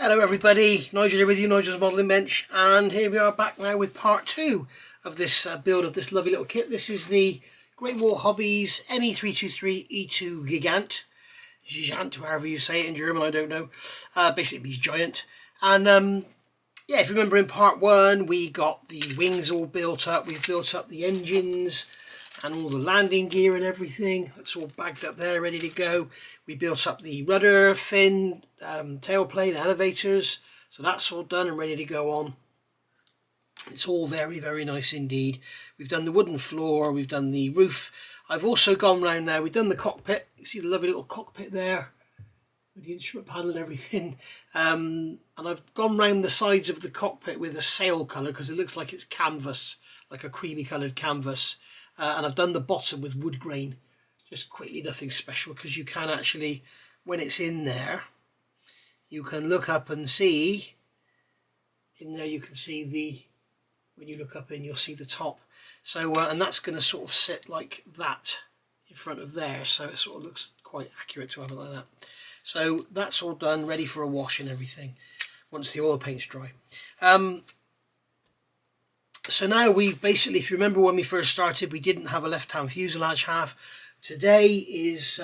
Hello everybody, Nigel here with you, Nigel's Modelling Bench, and here we are back now with part 2 of this build of this lovely little kit. This is the Great War Hobbies Me323 E2 Gigant, however you say it in German, I don't know. Basically it means giant. And yeah, if you remember in part 1 we got the wings all built up, we've built up the engines and all the landing gear and everything. It's all bagged up there, ready to go. We built up the rudder, fin, tailplane, elevators. So that's all done and ready to go on. It's all very, very nice indeed. We've done the wooden floor, we've done the roof. I've also gone round now, we've done the cockpit. You see the lovely little cockpit there with the instrument panel and everything. And I've gone round the sides of the cockpit with a sail colour because it looks like it's canvas, like a creamy coloured canvas. And I've done the bottom with wood grain, just quickly, nothing special, because you can actually, when it's in there, you can look up and see, in there you can see the, when you look up in, you'll see the top. So, and that's going to sort of sit like that in front of there, so it sort of looks quite accurate to have it like that. So that's all done, ready for a wash and everything, once the oil paint's dry. So now we've basically, if you remember when we first started, we didn't have a left-hand fuselage half. Today is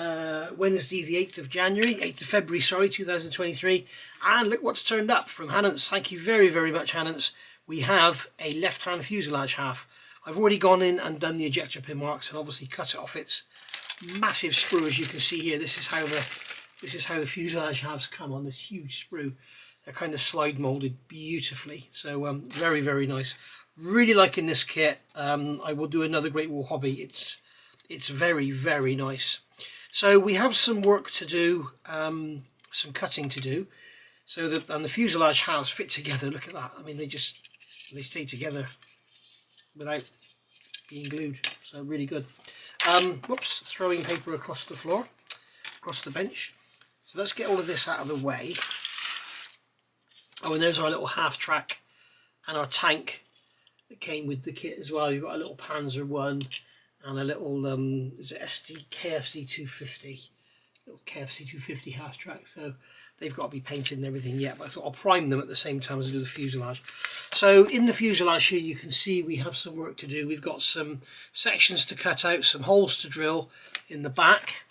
Wednesday the 8th of January, 8th of February, sorry, 2023. And look what's turned up from Hannants. Thank you very, very much, Hannants. We have a left-hand fuselage half. I've already gone in and done the ejector pin marks and obviously cut it off its massive sprue, as you can see here. This is how the fuselage halves come on, this huge sprue. They're kind of slide molded beautifully. So very, very nice. Really liking this kit. I will do another Great War Hobby. It's very, very nice. So we have some work to do, some cutting to do, so that, and the fuselage halves fit together. Look at that. I mean, they stay together without being glued. So really good. Whoops, throwing paper across the floor, across the bench. So let's get all of this out of the way. Oh, and there's our little half track and our tank that came with the kit as well. You've got a little Panzer one and a little is it KFC 250, little KFC 250 half track. So they've got to be painted and everything yet, but I thought I'll prime them at the same time as I do the fuselage. So in the fuselage here you can see we have some work to do. We've got some sections to cut out, some holes to drill in the back.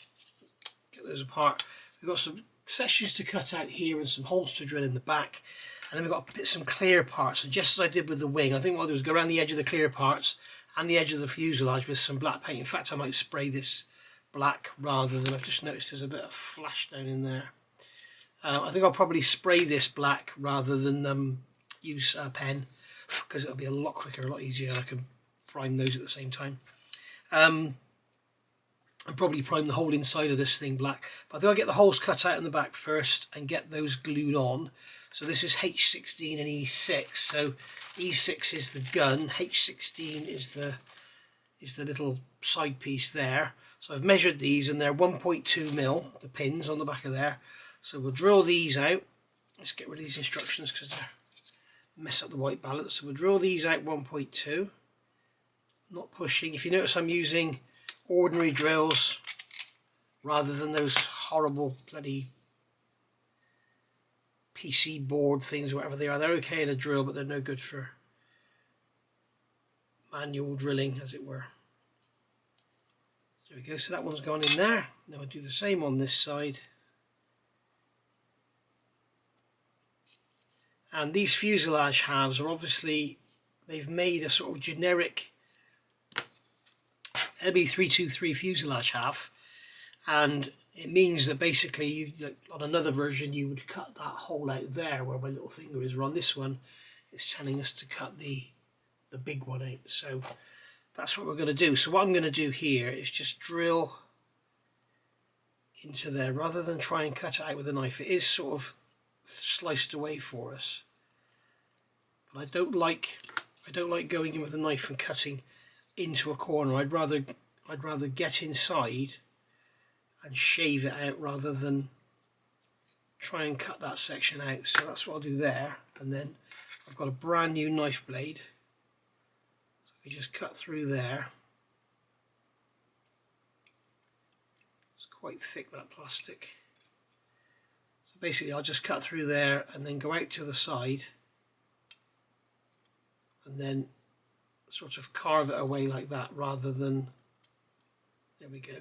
Get those apart. We've got some sections to cut out here and some holes to drill in the back. And then we've got to put some clear parts. So just as I did with the wing, I think what I'll do is go around the edge of the clear parts and the edge of the fuselage with some black paint. In fact, I might spray this black rather than, I've just noticed there's a bit of flash down in there. I think I'll probably spray this black rather than use a pen, because it'll be a lot quicker, a lot easier, and I can prime those at the same time. And probably prime the whole inside of this thing black. But I think I'll get the holes cut out in the back first and get those glued on. So this is H16 and E6. So E6 is the gun, H16 is the little side piece there. So I've measured these and they're 1.2 mil, the pins on the back of there. So we'll drill these out. Let's get rid of these instructions because they mess up the white balance. So we'll drill these out 1.2. Not pushing. If you notice, I'm using ordinary drills rather than those horrible bloody PC board things, whatever they are. They're okay in a drill, but they're no good for manual drilling, as it were. There we go. So that one's gone in there. Now I'll do the same on this side. And these fuselage halves are obviously, they've made a sort of generic Me323 fuselage half, and it means that basically you, on another version you would cut that hole out there where my little finger is. On this one it's telling us to cut the big one out, so that's what we're going to do. So what I'm going to do here is just drill into there rather than try and cut it out with a knife. It is sort of sliced away for us, but I don't like going in with a knife and cutting into a corner. I'd rather get inside and shave it out rather than try and cut that section out. So that's what I'll do there, and then I've got a brand new knife blade, so we just cut through there. It's quite thick, that plastic. So basically I'll just cut through there and then go out to the side and then sort of carve it away like that, rather than, there we go.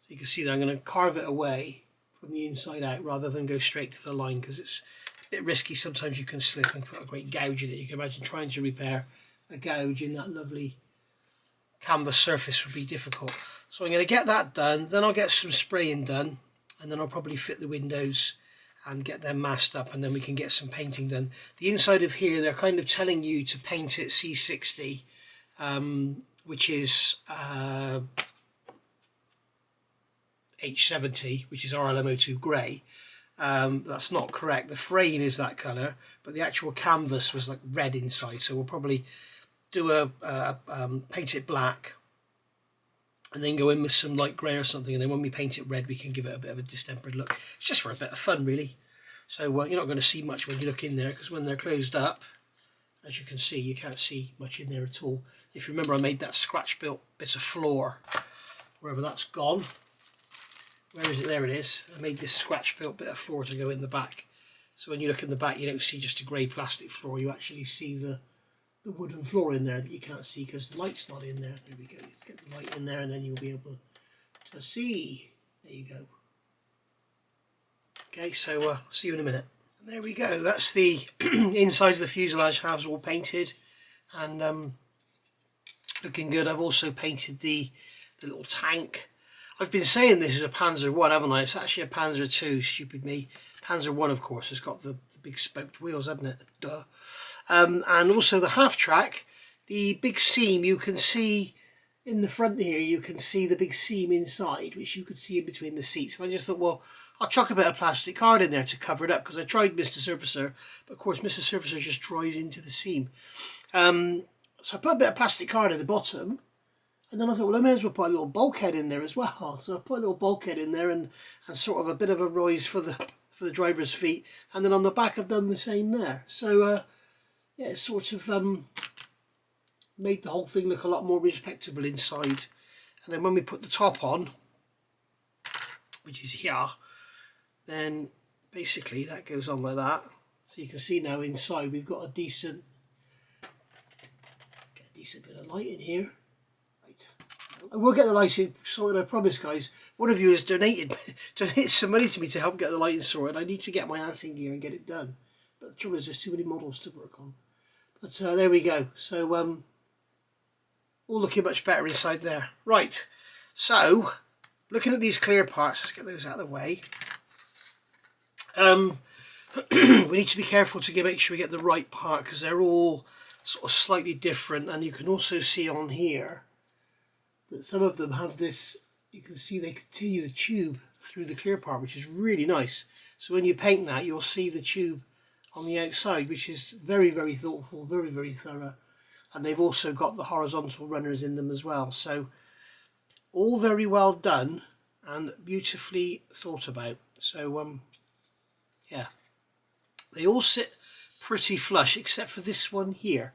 So you can see that I'm going to carve it away from the inside out rather than go straight to the line, because it's a bit risky. Sometimes you can slip and put a great gouge in it. You can imagine trying to repair a gouge in that lovely canvas surface would be difficult. So I'm going to get that done, then I'll get some spraying done, and then I'll probably fit the windows and get them masked up, and then we can get some painting done. The inside of here, they're kind of telling you to paint it C60, which is H70, which is RLMO2 grey. That's not correct. The frame is that colour, but the actual canvas was like red inside, so we'll probably do paint it black and then go in with some light grey or something, and then when we paint it red we can give it a bit of a distempered look. It's just for a bit of fun, really. So you're not going to see much when you look in there, because when they're closed up, as you can see, you can't see much in there at all. If you remember, I made that scratch built bit of floor, wherever that's gone. Where is it? There it is. I made this scratch built bit of floor to go in the back, so when you look in the back you don't see just a grey plastic floor, you actually see the wooden floor in there that you can't see because the light's not in there. There we go. Let's get the light in there and then you'll be able to see. There you go. Okay, so see you in a minute. And there we go. That's the insides of the fuselage halves all painted and looking good. I've also painted the little tank. I've been saying this is a Panzer 1, haven't I? It's actually a Panzer 2, stupid me. Panzer 1, of course, has got the big spoked wheels, hasn't it? Duh. And also the half track, the big seam, you can see in the front here, you can see the big seam inside, which you could see in between the seats. And I just thought, well, I'll chuck a bit of plastic card in there to cover it up, because I tried Mr. Surfacer, but of course Mr. Surfacer just dries into the seam. So I put a bit of plastic card at the bottom, and then I thought, well, I may as well put a little bulkhead in there as well. So I put a little bulkhead in there and sort of a bit of a rise for the driver's feet. And then on the back I've done the same there. So yeah, it sort of made the whole thing look a lot more respectable inside. And then when we put the top on, which is here, then basically that goes on like that. So you can see now inside we've got a decent bit of light in here. I will get the lighting sorted, I promise, guys. One of you has donated some money to me to help get the lighting sorted. I need to get my ass in gear and get it done. But the trouble is there's too many models to work on. But there we go. So all looking much better inside there. Right, so looking at these clear parts, let's get those out of the way. We need to be careful to make sure we get the right part, because they're all sort of slightly different. And you can also see on here that some of them have this, you can see they continue the tube through the clear part, which is really nice. So when you paint that, you'll see the tube on the outside, which is very, very thoughtful, very, very thorough. And they've also got the horizontal runners in them as well. So all very well done and beautifully thought about. So yeah, they all sit pretty flush except for this one here.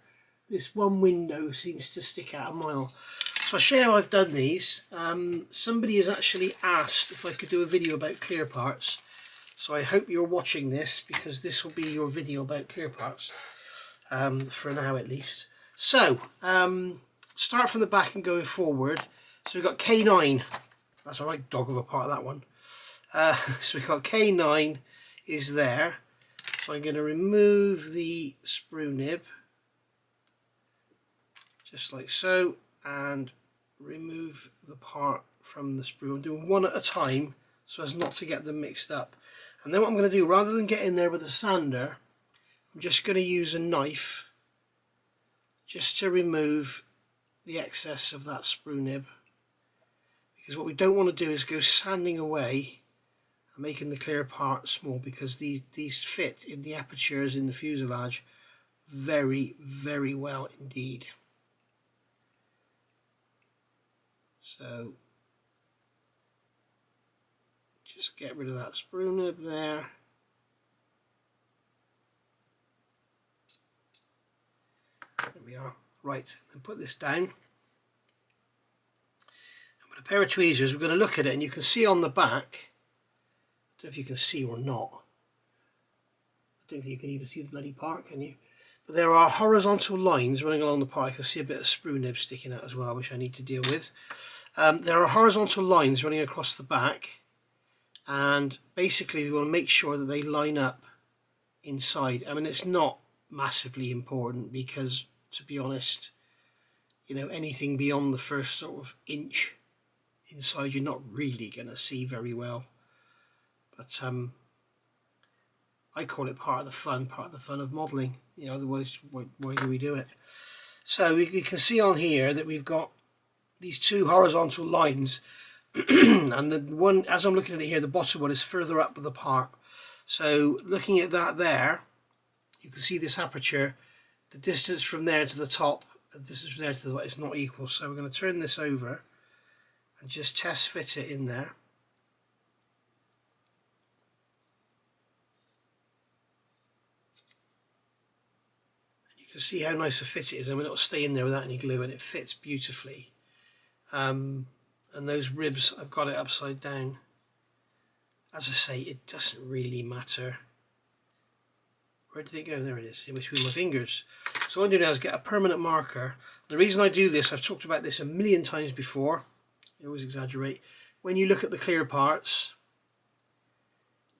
This one window seems to stick out a mile. So I'll show you how I've done these. Somebody has actually asked if I could do a video about clear parts. So I hope you're watching this, because this will be your video about clear parts, for now at least. So, start from the back and going forward. So we've got K9. That's a right dog of a part, that one. So we've got K9 is there. So I'm going to remove the sprue nib, just like so, and remove the part from the sprue. I'm doing one at a time so as not to get them mixed up. And then what I'm going to do, rather than get in there with a sander, I'm just going to use a knife just to remove the excess of that sprue nib, because what we don't want to do is go sanding away and making the clear part small, because these fit in the apertures in the fuselage very, very well indeed. So just get rid of that sprue nib there. There we are. Right, then put this down. And with a pair of tweezers, we're going to look at it, and you can see on the back don't know if you can see or not. I don't think you can even see the bloody part, can you? But there are horizontal lines running along the part. I can see a bit of sprue nib sticking out as well, which I need to deal with. There are horizontal lines running across the back, and basically we want to make sure that they line up inside. I mean, it's not massively important because, to be honest, you know, anything beyond the first sort of inch inside you're not really going to see very well. But I call it part of the fun of modelling. You know, otherwise why do we do it? So you can see on here that we've got these two horizontal lines and the one, as I'm looking at it here, the bottom one is further up the part. So looking at that there, you can see this aperture, the distance from there to the top and the distance from there to the bottom is not equal. So we're going to turn this over and just test fit it in there. You can see how nice a fit it is. I mean, it'll stay in there without any glue and it fits beautifully. And those ribs, I've got it upside down. As I say, it doesn't really matter. Where did it go? There it is, in between my fingers. So what I'm doing now is get a permanent marker. The reason I do this, I've talked about this a million times before. I always exaggerate. When you look at the clear parts,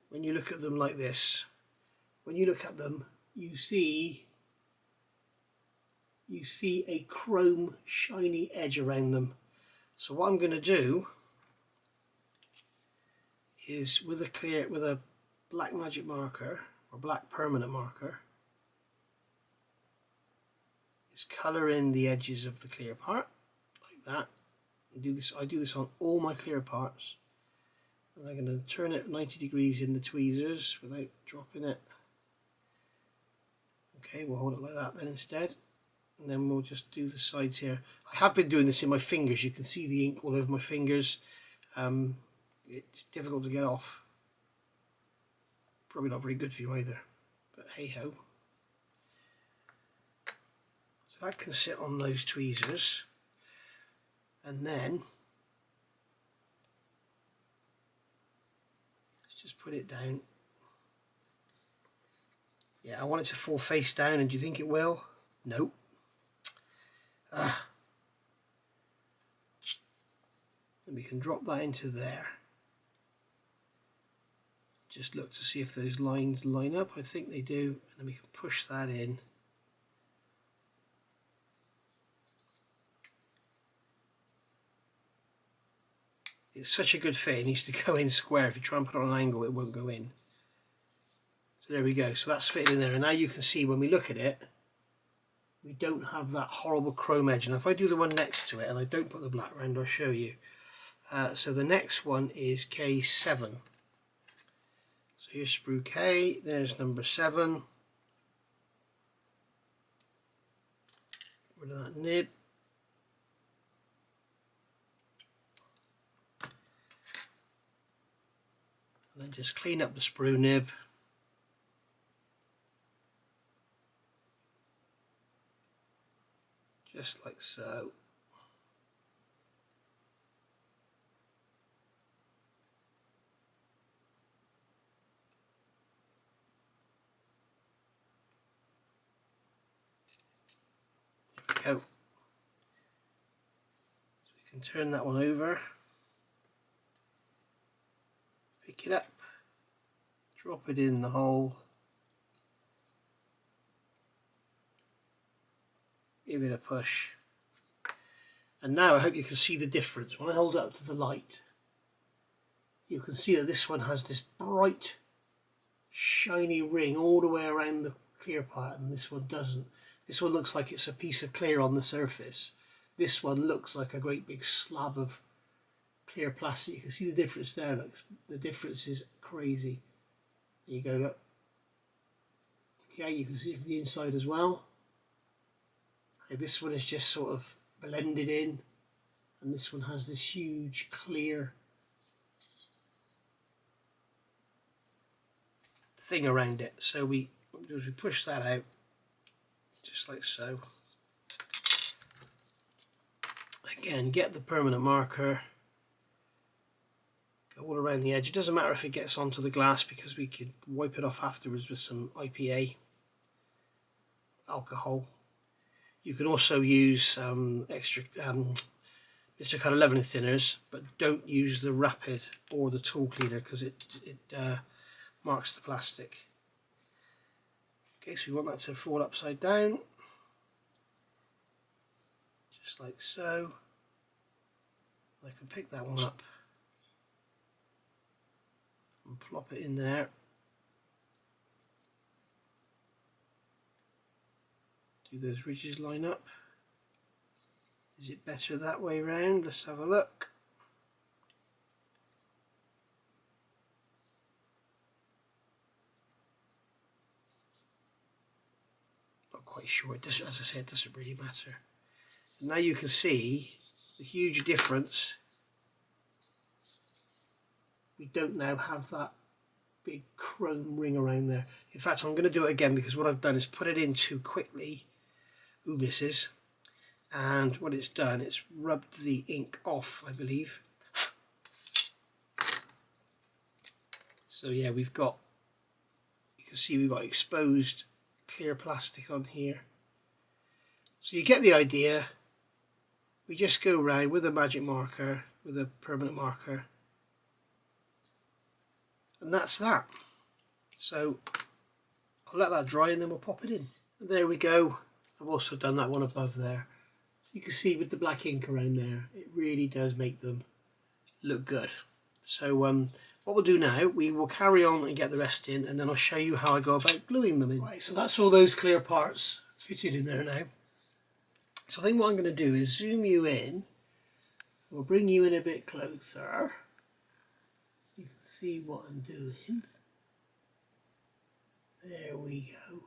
when you look at them like this, when you look at them, you see a chrome shiny edge around them. So what I'm going to do is with a black magic marker or black permanent marker, is colour in the edges of the clear part like that. I do this on all my clear parts, and I'm going to turn it 90 degrees in the tweezers without dropping it. Okay, we'll hold it like that then instead, and then we'll just do the sides here. I have been doing this in my fingers. You can see the ink all over my fingers. It's difficult to get off. Probably not very good for you either, but hey ho. So that can sit on those tweezers, and then let's just put it down. Yeah, I want it to fall face down, and do you think it will? Nope. And we can drop that into there. Just look to see if those lines line up. I think they do, and then we can push that in. It's such a good fit. It needs to go in square. If you try and put it on an angle, it won't go in. So there we go. So that's fitted in there, and now you can see when we look at it, we don't have that horrible chrome edge. And if I do the one next to it and I don't put the black round, I'll show you. So the next one is K7. So here's sprue K, there's number 7. Get rid of that nib. And then just clean up the sprue nib. Just like so. There we go. So we can turn that one over. Pick it up. Drop it in the hole. Give it a push. And now I hope you can see the difference. When I hold it up to the light, you can see that this one has this bright, shiny ring all the way around the clear part, and this one doesn't. This one looks like it's a piece of clear on the surface. This one looks like a great big slab of clear plastic. You can see the difference there. Look, the difference is crazy. There you go, look. Okay, you can see it from the inside as well. This one is just sort of blended in, and this one has this huge clear thing around it. So what we do is we push that out just like so. Again, get the permanent marker, go all around the edge. It doesn't matter if it gets onto the glass because we can wipe it off afterwards with some IPA alcohol. You can also use extra Mr. Cutter leveling thinners, but don't use the Rapid or the tool cleaner because it marks the plastic. Okay, so we want that to fall upside down, just like so. I can pick that one up and plop it in there. Do those ridges line up? Is it better that way round? Let's have a look. Not quite sure. It doesn't, as I said, it doesn't really matter. And now you can see the huge difference. We don't now have that big chrome ring around there. In fact, I'm going to do it again because what I've done is put it in too quickly. Ooh, misses. And what it's done, it's rubbed the ink off, I believe. So yeah, we've got, you can see we've got exposed clear plastic on here. So you get the idea. We just go round with a magic marker, with a permanent marker, and that's that. So I'll let that dry and then we'll pop it in. And there we go. I've also done that one above there. So you can see with the black ink around there, it really does make them look good. So what we'll do now, we will carry on and get the rest in, and then I'll show you how I go about gluing them in. Right, so that's all those clear parts fitted in there now. So I think what I'm going to do is zoom you in. We'll bring you in a bit closer. You can see what I'm doing. There we go.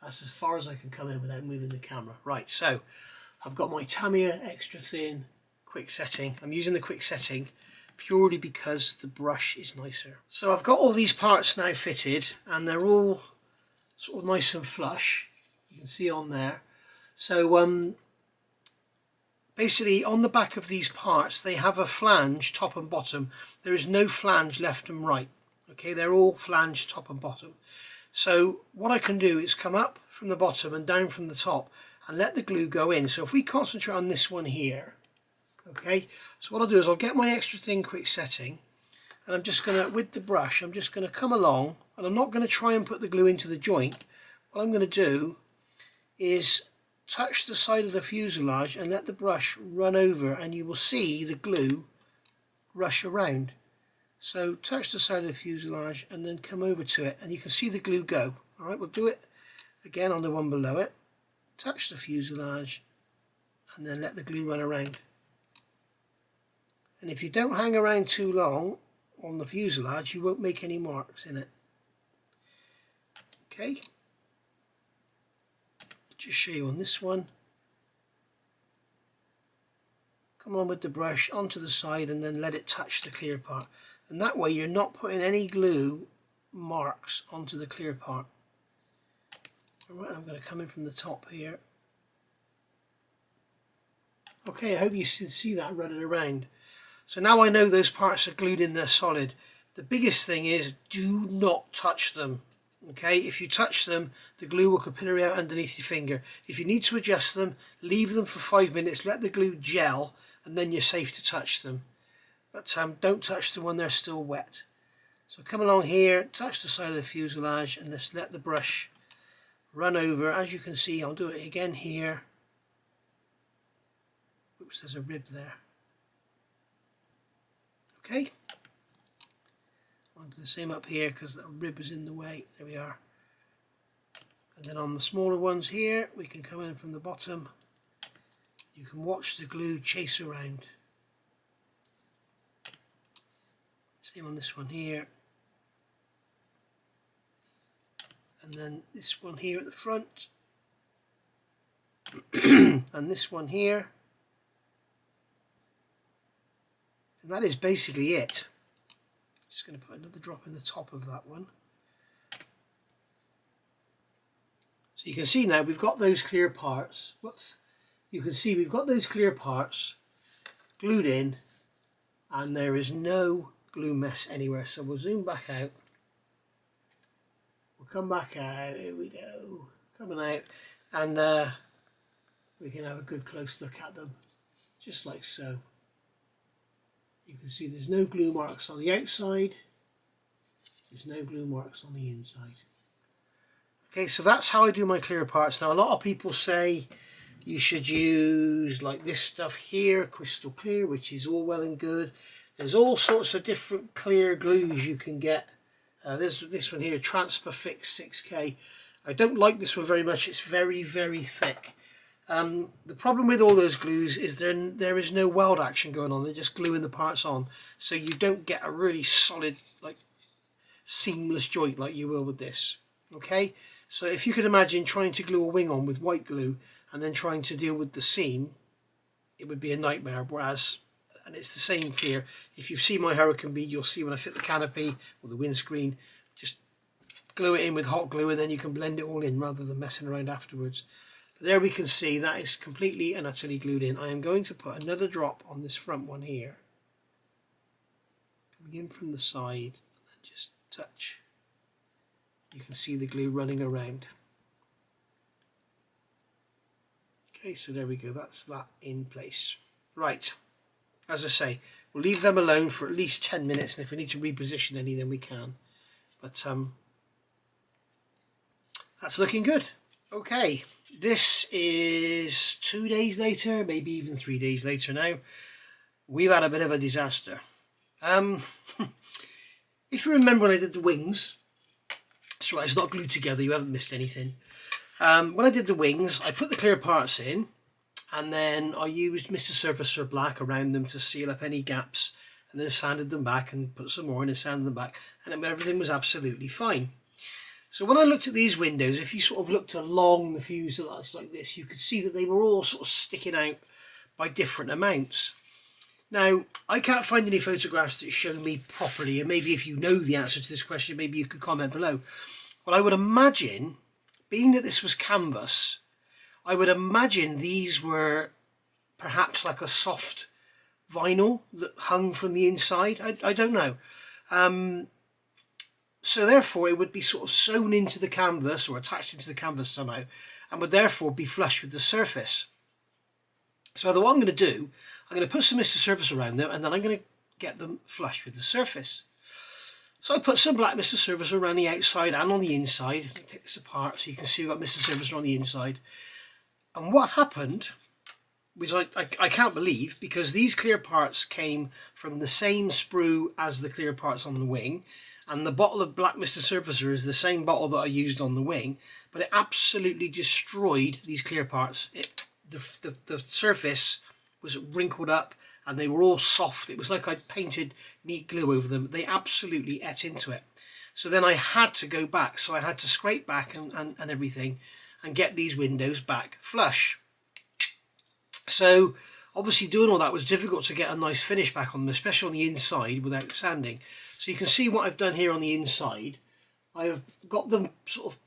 That's as far as I can come in without moving the camera. Right, so I've got my Tamiya extra thin quick setting. I'm using the quick setting purely because the brush is nicer. So I've got all these parts now fitted and they're all sort of nice and flush. You can see on there. So basically on the back of these parts they have a flange top and bottom. There is no flange left and right. Okay, they're all flange top and bottom. So what I can do is come up from the bottom and down from the top and let the glue go in. So if we concentrate on this one here, okay, so what I'll do is I'll get my extra thin quick setting and I'm just going to, with the brush, I'm just going to come along and I'm not going to try and put the glue into the joint. What I'm going to do is touch the side of the fuselage and let the brush run over and you will see the glue rush around. So touch the side of the fuselage and then come over to it and you can see the glue go. Alright, we'll do it again on the one below it. Touch the fuselage and then let the glue run around. And if you don't hang around too long on the fuselage, you won't make any marks in it. Okay. Just show you on this one. Come on with the brush onto the side and then let it touch the clear part. And that way you're not putting any glue marks onto the clear part. Alright, I'm going to come in from the top here. Okay, I hope you can see that running around. So now I know those parts are glued in there solid. The biggest thing is do not touch them. Okay, if you touch them, the glue will capillary out underneath your finger. If you need to adjust them, leave them for 5 minutes, let the glue gel, and then you're safe to touch them. But don't touch them when they're still wet. So come along here, touch the side of the fuselage, and just let the brush run over. As you can see, I'll do it again here. Oops, there's a rib there. Okay. I'll do the same up here because that rib is in the way. There we are. And then on the smaller ones here, we can come in from the bottom. You can watch the glue chase around. Same on this one here. And then this one here at the front. And this one here. And that is basically it. Just going to put another drop in the top of that one. So you can see now we've got those clear parts. Whoops. You can see we've got those clear parts glued in and there is no glue mess anywhere. So we'll zoom back out. We'll come back out. Here we go. Coming out. And we can have a good close look at them. Just like so. You can see there's no glue marks on the outside. There's no glue marks on the inside. Okay, so that's how I do my clear parts. Now, a lot of people say you should use like this stuff here, crystal clear, which is all well and good. There's all sorts of different clear glues you can get. There's this one here, Transfer Fix 6K. I don't like this one very much. It's very, very thick. The problem with all those glues is there is no weld action going on. They're just gluing the parts on. So you don't get a really solid, like, seamless joint like you will with this. Okay? So if you could imagine trying to glue a wing on with white glue and then trying to deal with the seam, it would be a nightmare. Whereas, and it's the same here, if you've seen my Hurricane bead, you'll see when I fit the canopy or the windscreen, just glue it in with hot glue and then you can blend it all in rather than messing around afterwards. But there we can see that is completely and utterly glued in. I am going to put another drop on this front one here, coming in from the side, and just touch. You can see the glue running around. Okay, so there we go, that's that in place. Right, as I say, we'll leave them alone for at least 10 minutes, and if we need to reposition any, then we can. But that's looking good. Okay, this is 2 days later, maybe even 3 days later now. We've had a bit of a disaster. If you remember when I did the wings, that's right, it's not glued together, you haven't missed anything. When I did the wings, I put the clear parts in, and then I used Mr. Surfacer Black around them to seal up any gaps, and then sanded them back and put some more in and sanded them back, and everything was absolutely fine. So when I looked at these windows, if you sort of looked along the fuselage like this, you could see that they were all sort of sticking out by different amounts. Now, I can't find any photographs that show me properly, and maybe if you know the answer to this question, maybe you could comment below. But I would imagine, being that this was canvas, I would imagine these were perhaps like a soft vinyl that hung from the inside. I don't know. So therefore it would be sort of sewn into the canvas or attached into the canvas somehow, and would therefore be flush with the surface. So what I'm going to do, I'm going to put some Mr. Surface around them, and then I'm going to get them flush with the surface. So I put some black Mr. Surface around the outside and on the inside. Let me take this apart so you can see we've got Mr. Surface on the inside. And what happened, which I can't believe, because these clear parts came from the same sprue as the clear parts on the wing, and the bottle of black Mr. Surfacer is the same bottle that I used on the wing, but it absolutely destroyed these clear parts. The surface was wrinkled up and they were all soft. It was like I'd painted neat glue over them. They absolutely ate into it. So then I had to go back. So I had to scrape back and everything and get these windows back flush. So obviously doing all that was difficult to get a nice finish back on them, especially on the inside without sanding. So you can see what I've done here on the inside. I have got them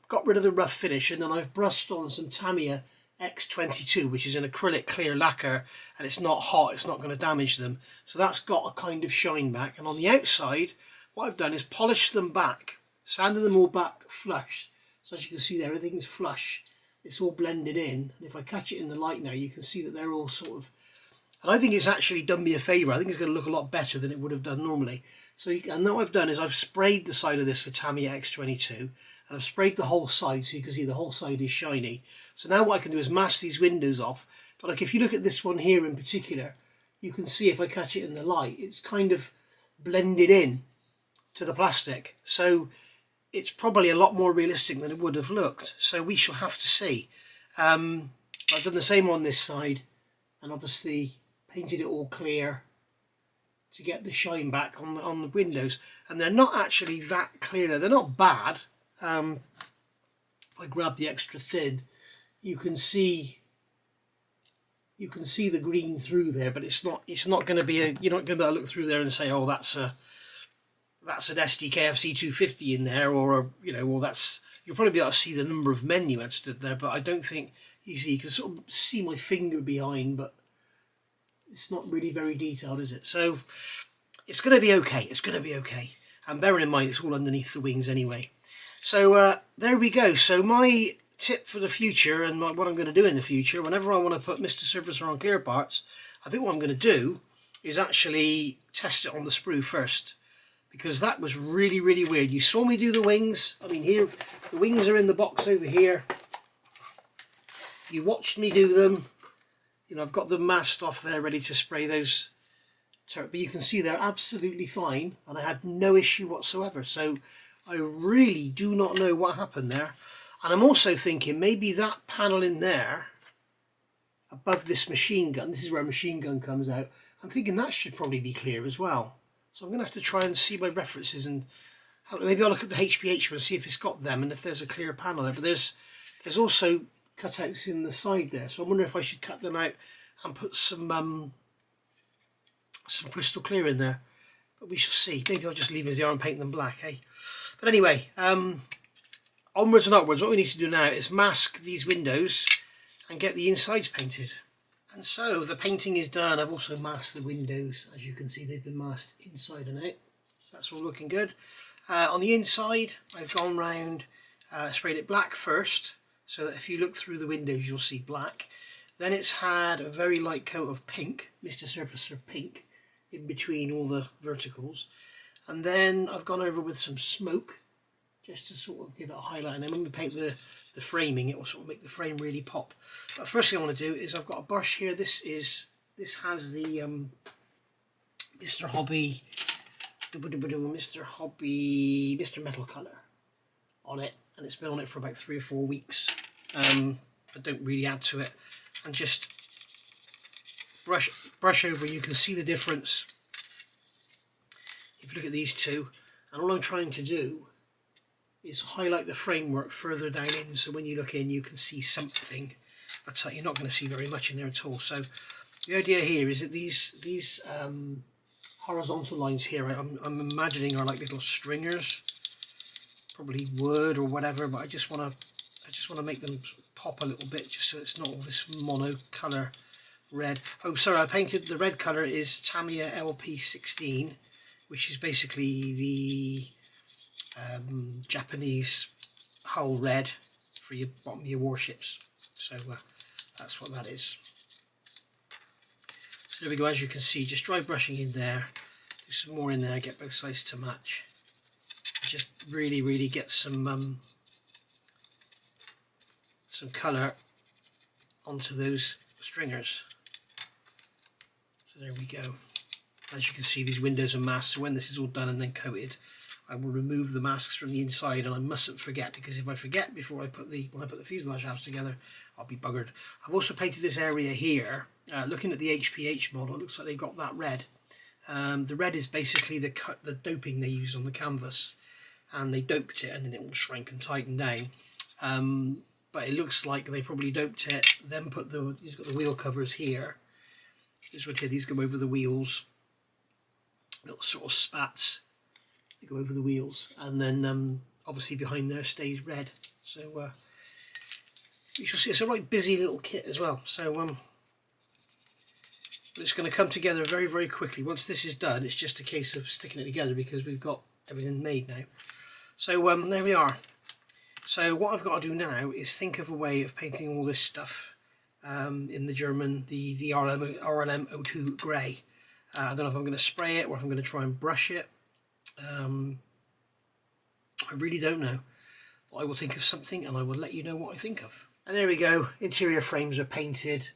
got rid of the rough finish, and then I've brushed on some Tamiya X22, which is an acrylic clear lacquer, and it's not hot, it's not going to damage them. So that's got a kind of shine back. And on the outside, what I've done is polished them back, sanded them all back flush. So as you can see there, everything's flush. It's all blended in. And if I catch it in the light now, you can see that they're all sort of... And I think it's actually done me a favour. I think it's going to look a lot better than it would have done normally. So and what I've done is I've sprayed the side of this with Tamiya X22, and I've sprayed the whole side so you can see the whole side is shiny. So now what I can do is mask these windows off. But like if you look at this one here in particular, you can see if I catch it in the light, it's kind of blended in to the plastic. So it's probably a lot more realistic than it would have looked. So we shall have to see. I've done the same on this side, and obviously painted it all clear to get the shine back on the windows. And they're not actually that clear. They're not bad. If I grab the extra thin, you can see the green through there, but it's not going to be you're not going to be able to look through there and say, oh, that's an SDKFC 250 in there, or or that's, you'll probably be able to see the number of men you had stood there, but I don't think you can sort of see my finger behind, but it's not really very detailed, is it? So it's going to be okay. It's going to be okay. And bearing in mind, it's all underneath the wings anyway. So there we go. So my tip for the future, and what I'm going to do in the future, whenever I want to put Mr. Surfacer on clear parts, I think what I'm going to do is actually test it on the sprue first. Because that was really, really weird. You saw me do the wings. I mean, here, the wings are in the box over here. You watched me do them. You know, I've got them masked off there, ready to spray those. But you can see they're absolutely fine, and I had no issue whatsoever. So I really do not know what happened there. And I'm also thinking maybe that panel in there, above this machine gun, this is where a machine gun comes out, I'm thinking that should probably be clear as well. So I'm going to have to try and see my references, and maybe I'll look at the HPH one and see if it's got them and if there's a clear panel there. But there's also cutouts in the side there, so I wonder if I should cut them out and put some crystal clear in there. But we shall see. Maybe I'll just leave them as they are and paint them black, eh? But anyway, onwards and upwards. What we need to do now is mask these windows and get the insides painted. And so the painting is done. I've also masked the windows. As you can see, they've been masked inside and out. That's all looking good. On the inside, I've gone round, sprayed it black first, so that if you look through the windows, you'll see black. Then it's had a very light coat of pink, Mr. Surfacer pink, in between all the verticals. And then I've gone over with some smoke, just to sort of give it a highlight. And then when we paint the framing, it will sort of make the frame really pop. But first thing I want to do is I've got a brush here. This has the Mr. Metal Colour on it, and it's been on it for about 3 or 4 weeks. I don't really add to it, and just brush over. You can see the difference if you look at these two, and all I'm trying to do is highlight the framework further down in, so when you look in you can see something, but you're not going to see very much in there at all. So the idea here is that these horizontal lines here, I'm imagining are like little stringers, probably wood or whatever, but I just want to make them pop a little bit, just so it's not all this mono colour red. Oh, sorry, I painted the red colour is Tamiya LP16, which is basically the Japanese hull red for your bottom of your warships. So that's what that is. So there we go. As you can see, just dry brushing in there, do some more in there, get both sides to match. Just really get some colour onto those stringers. So there we go. As you can see, these windows are masked, so when this is all done and then coated, I will remove the masks from the inside, and I mustn't forget, because if I forget before I put the fuselage halves together, I'll be buggered. I've also painted this area here. Looking at the HPH model, it looks like they've got that red. The red is basically the doping they use on the canvas, and they doped it and then it will shrink and tighten down. But it looks like they probably doped it, then put you've got the wheel covers here. This one here, these go over the wheels, little sort of spats. They go over the wheels, and then obviously behind there stays red. So you shall see it's a right busy little kit as well. So it's going to come together very quickly. Once this is done, it's just a case of sticking it together, because we've got everything made now. So there we are. So what I've got to do now is think of a way of painting all this stuff in the German, the RLM02 grey. I don't know if I'm going to spray it or if I'm going to try and brush it. I really don't know, but I will think of something and I will let you know what I think of. And there we go, interior frames are painted.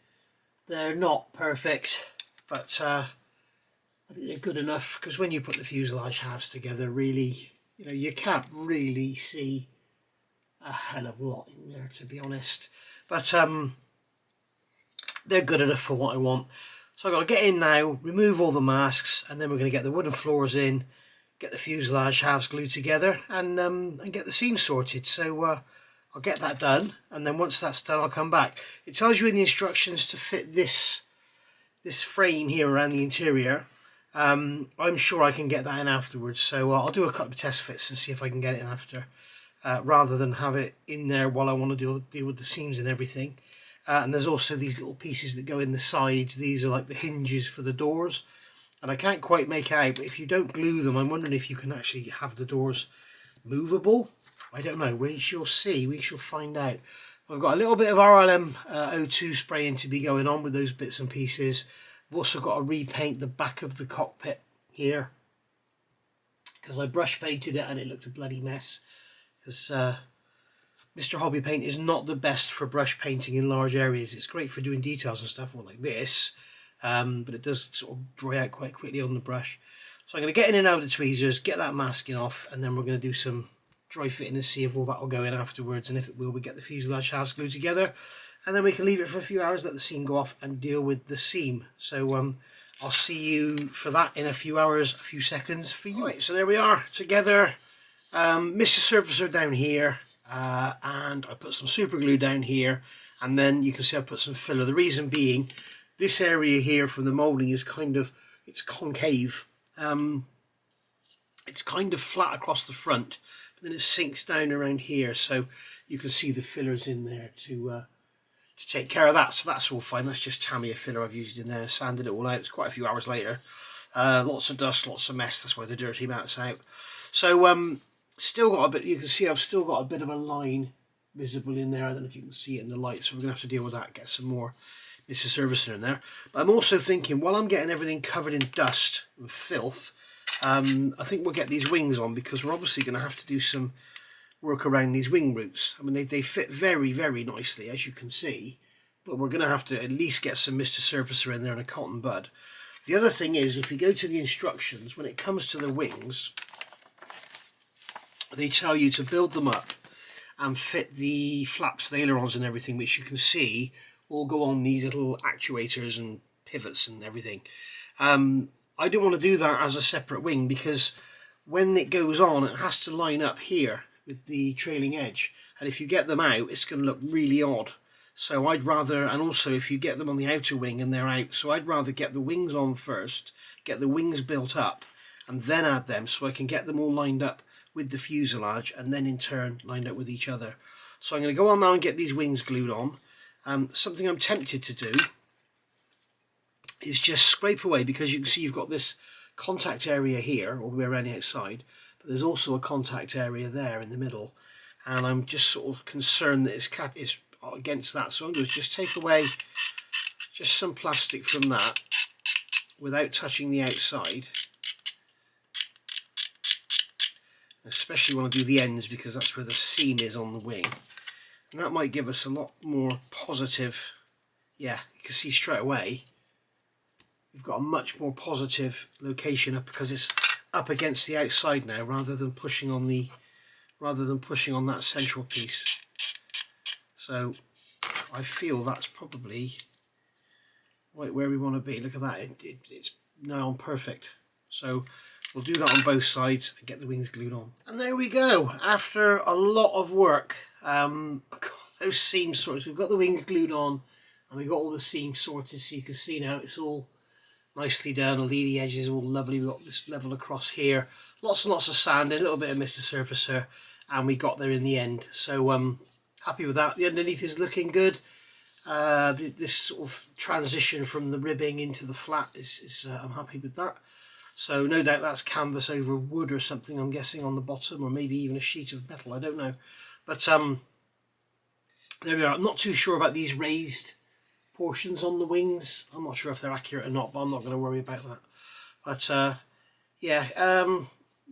They're not perfect, but I think they're good enough, because when you put the fuselage halves together, really, you know, you can't really see a hell of a lot in there, to be honest, but they're good enough for what I want. So I've got to get in now, remove all the masks, and then we're going to get the wooden floors in, get the fuselage halves glued together, and get the seams sorted. So I'll get that done, and then once that's done, I'll come back. It tells you in the instructions to fit this frame here around the interior. I'm sure I can get that in afterwards, so I'll do a couple of test fits and see if I can get it in after, rather than have it in there while I want to deal with the seams and everything. And there's also these little pieces that go in the sides. These are like the hinges for the doors. and I can't quite make out, but if you don't glue them, I'm wondering if you can actually have the doors movable. I don't know, we shall see, we shall find out. I've got a little bit of RLM O2 spraying to be going on with those bits and pieces. I've also got to repaint the back of the cockpit here, because I brush painted it and it looked a bloody mess. Because Mr. Hobby Paint is not the best for brush painting in large areas. It's great for doing details and stuff like this, but it does sort of dry out quite quickly on the brush. So I'm going to get in and out of the tweezers, get that masking off, and then we're going to do some dry fitting and see if all that will go in afterwards, and if it will, we get the fuselage halves glued together, and then we can leave it for a few hours, let the seam go off, and deal with the seam. So I'll see you for that in a few hours, a few seconds for you. Right, so there we are together. Mr. Surfacer down here, and I put some super glue down here, and then you can see I put some filler. The reason being, this area here from the moulding is kind of, it's concave. It's kind of flat across the front, but then it sinks down around here, so you can see the fillers in there to take care of that. So that's all fine. That's just Tamiya filler I've used in there, sanded it all out. It's quite a few hours later. Lots of dust, lots of mess. That's why the dirty mat's out. So still got a bit, you can see I've still got a bit of a line visible in there. I don't know if you can see it in the light, so we're going to have to deal with that, get some more Mr. Surfacer in there. But I'm also thinking, while I'm getting everything covered in dust and filth, I think we'll get these wings on, because we're obviously going to have to do some work around these wing roots. I mean, they fit very, very nicely, as you can see, but we're going to have to at least get some Mr. Surfacer in there and a cotton bud. The other thing is, if you go to the instructions, when it comes to the wings, they tell you to build them up and fit the flaps, the ailerons and everything, which you can see all go on these little actuators and pivots and everything. I don't want to do that as a separate wing, because when it goes on, it has to line up here with the trailing edge, and if you get them out, it's going to look really odd. So I'd rather, and also if you get them on the outer wing and they're out, so I'd rather get the wings on first, get the wings built up, and then add them, so I can get them all lined up with the fuselage, and then in turn lined up with each other. So I'm going to go on now and get these wings glued on. Something I'm tempted to do is just scrape away, because you can see you've got this contact area here all the way around the outside, but there's also a contact area there in the middle, and I'm just sort of concerned that it's against that. So I'm going to just take away just some plastic from that without touching the outside. Especially when I do the ends, because that's where the seam is on the wing, and that might give us a lot more positive. Yeah, you can see straight away we've got a much more positive location up, because it's up against the outside now, rather than pushing on that central piece. So I feel that's probably right where we want to be. Look at that, it's now on perfect. So we'll do that on both sides and get the wings glued on. And there we go. After a lot of work, those seams sorted. So we've got the wings glued on, and we've got all the seams sorted. So you can see now it's all nicely done. The leading edges are all lovely. We've got this level across here. Lots and lots of sanding, a little bit of Mr. Surfacer, and we got there in the end. So happy with that. The underneath is looking good. This sort of transition from the ribbing into the flat is I'm happy with that. So no doubt that's canvas over wood or something, I'm guessing, on the bottom, or maybe even a sheet of metal, I don't know. But there we are. I'm not too sure about these raised portions on the wings. I'm not sure if they're accurate or not, but I'm not going to worry about that. But yeah,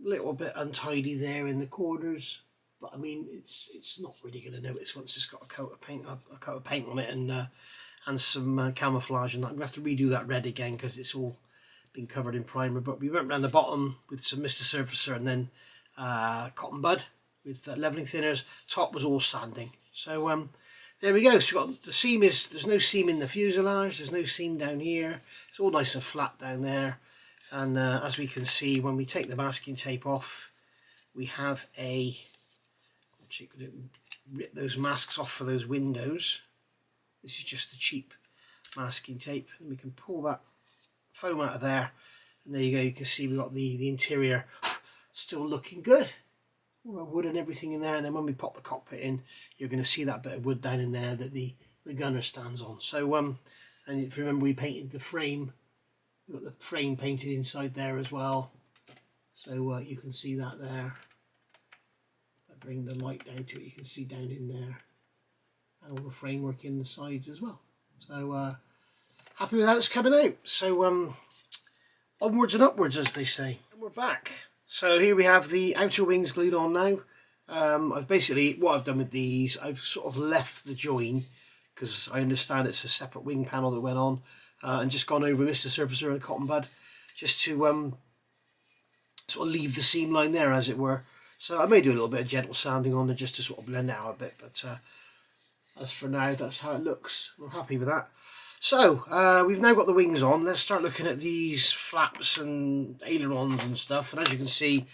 little bit untidy there in the corners, but I mean it's not really going to notice once it's got a coat of paint on it, and some camouflage and that. I'm going to have to redo that red again, because it's all been covered in primer. But we went around the bottom with some Mr. Surfacer, and then cotton bud with leveling thinners. Top was all sanding. So there we go. So we've got the seam there's no seam in the fuselage, there's no seam down here. It's all nice and flat down there. And as we can see, when we take the masking tape off, we have rip those masks off for those windows. This is just the cheap masking tape, and we can pull that foam out of there, and there you go. You can see we've got the interior still looking good, all the wood and everything in there. And then when we pop the cockpit in, you're going to see that bit of wood down in there that the gunner stands on. So and if you remember, we painted the frame We've got the frame painted inside there as well, so you can see that there. If I bring the light down to it, you can see down in there, and all the framework in the sides as well. So happy with how it's coming out. So onwards and upwards, as they say. And we're back. So here we have the outer wings glued on now. I've basically, what I've done with these, I've sort of left the join, because I understand it's a separate wing panel that went on, and just gone over Mr. Surfacer and a cotton bud, just to sort of leave the seam line there, as it were. So I may do a little bit of gentle sanding on there just to sort of blend it out a bit, but as for now, that's how it looks. I'm happy with that. So we've now got the wings on. Let's start looking at these flaps and ailerons and stuff. And as you can see,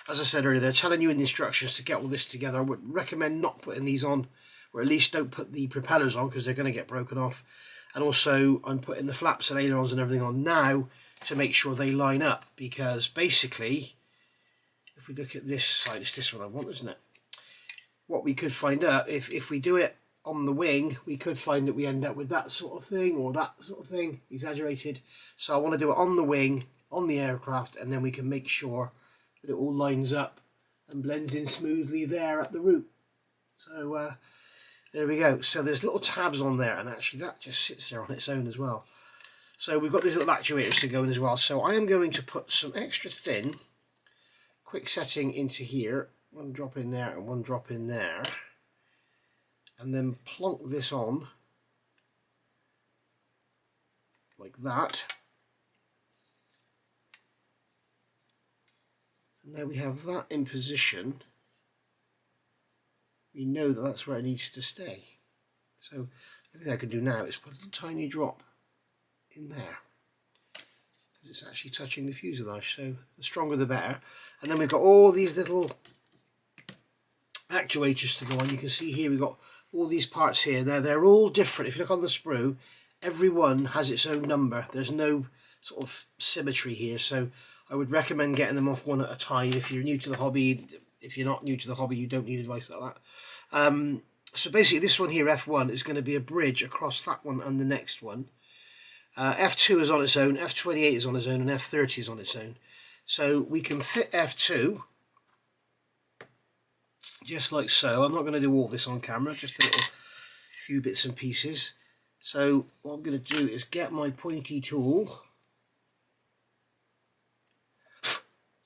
as I said earlier, they're telling you in the instructions to get all this together. I would recommend not putting these on, or at least don't put the propellers on, because they're going to get broken off. And also I'm putting the flaps and ailerons and everything on now to make sure they line up, because basically, if we look at this side, it's this one I want, isn't it? What we could find out, if we do it on the wing, we could find that we end up with that sort of thing, or that sort of thing, exaggerated. So I want to do it on the wing, on the aircraft, and then we can make sure that it all lines up and blends in smoothly there at the root. So there we go. So there's little tabs on there, and actually that just sits there on its own as well. So we've got these little actuators to go in as well. So I am going to put some extra thin quick setting into here, one drop in there and one drop in there, and then plonk this on like that. And now we have that in position. We know that that's where it needs to stay. So the thing I can do now is put a little tiny drop in there, because it's actually touching the fuselage, so the stronger the better. And then we've got all these little actuators to go on. You can see here we've got all these parts here. They're all different. If you look on the sprue, every one has its own number. There's no sort of symmetry here, so I would recommend getting them off one at a time. If you're new to the hobby, if you're not new to the hobby, you don't need advice like that. So basically this one here, F1, is going to be a bridge across that one and the next one. F2 is on its own, F28 is on its own, and F30 is on its own. So we can fit F2 just like so. I'm not going to do all this on camera, just a little few bits and pieces. So what I'm going to do is get my pointy tool,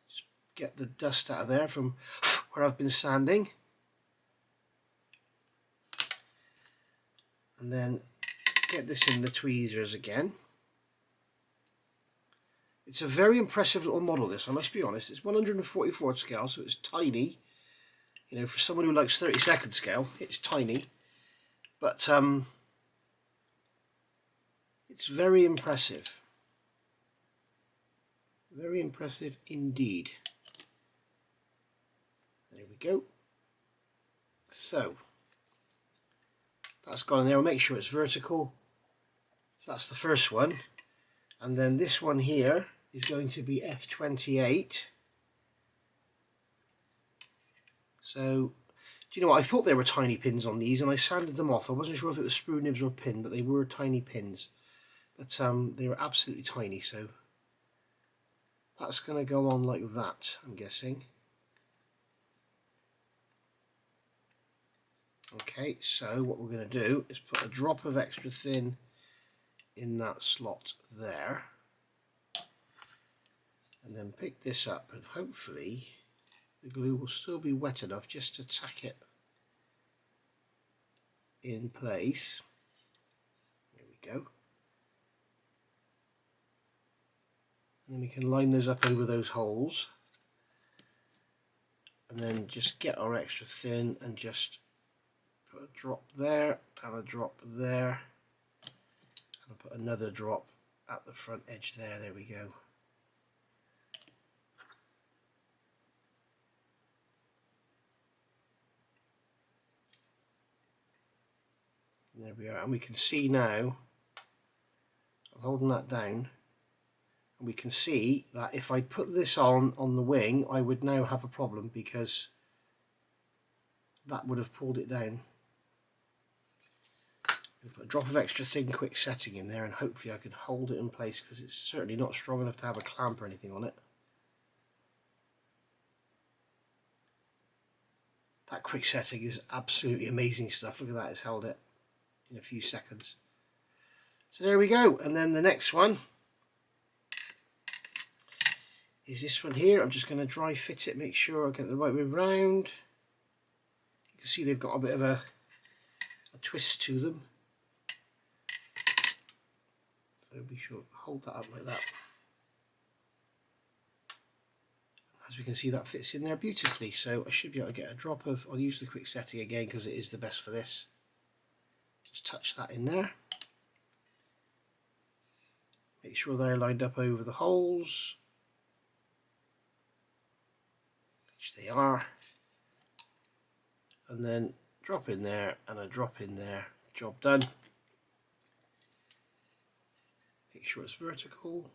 just get the dust out of there from where I've been sanding, and then get this in the tweezers again. It's a very impressive little model, this, I must be honest. It's 144th scale, so it's tiny. You know, for someone who likes 32nd scale, it's tiny. But it's very impressive. Very impressive indeed. There we go. So that's gone in there. We'll make sure it's vertical. So that's the first one. And then this one here is going to be F28. So, do you know what? I thought there were tiny pins on these, and I sanded them off. I wasn't sure if it was sprue nibs or pin, but they were tiny pins. But they were absolutely tiny, so that's going to go on like that, I'm guessing. Okay, so what we're going to do is put a drop of extra thin in that slot there, and then pick this up, and hopefully the glue will still be wet enough just to tack it in place. There we go. And then we can line those up over those holes, and then just get our extra thin and just put a drop there and a drop there, and I'll put another drop at the front edge there. There we go. And there we are, and we can see now, I'm holding that down, and we can see that if I put this on the wing, I would now have a problem, because that would have pulled it down. Put a drop of extra thin quick setting in there, and hopefully I can hold it in place, because it's certainly not strong enough to have a clamp or anything on it. That quick setting is absolutely amazing stuff. Look at that, it's held it in a few seconds. So there we go. And then the next one is this one here. I'm just going to dry fit it, make sure I get the right way round. You can see they've got a bit of a twist to them. So be sure to hold that up like that. As we can see, that fits in there beautifully, so I should be able to get a drop of, I'll use the quick setting again because it is the best for this. Just touch that in there. Make sure they're lined up over the holes, which they are. And then drop in there and a drop in there, job done. Make sure it's vertical.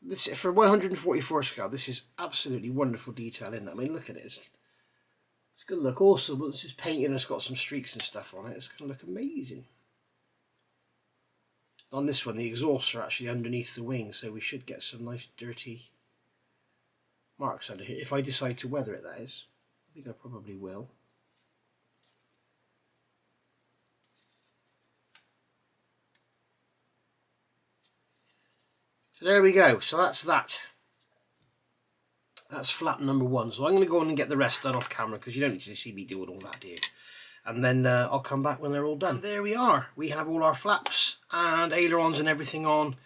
This for 144 scale. This is absolutely wonderful detail in that. I mean, look at it. It's going to look awesome. Once it's painted and it's got some streaks and stuff on it, it's going to look amazing. On this one, the exhausts are actually underneath the wing, so we should get some nice dirty marks under here. If I decide to weather it, that is. I think I probably will. So there we go. So that's that. That's flap number one. So I'm going to go on and get the rest done off camera, because you don't need to see me doing all that, do you? And then I'll come back when they're all done. And there we are. We have all our flaps and ailerons and everything on.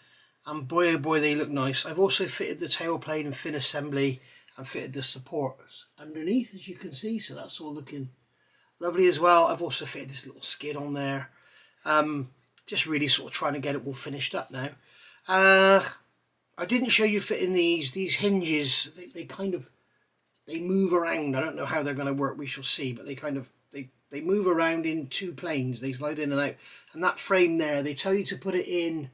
And boy oh boy, they look nice. I've also fitted the tailplane and fin assembly and fitted the supports underneath, as you can see. So that's all looking lovely as well. I've also fitted this little skid on there. Just really sort of trying to get it all finished up now. I didn't show you fitting these hinges. They move around. I don't know how they're going to work. We shall see. But they move around in two planes. They slide in and out. And that frame there, they tell you to put it in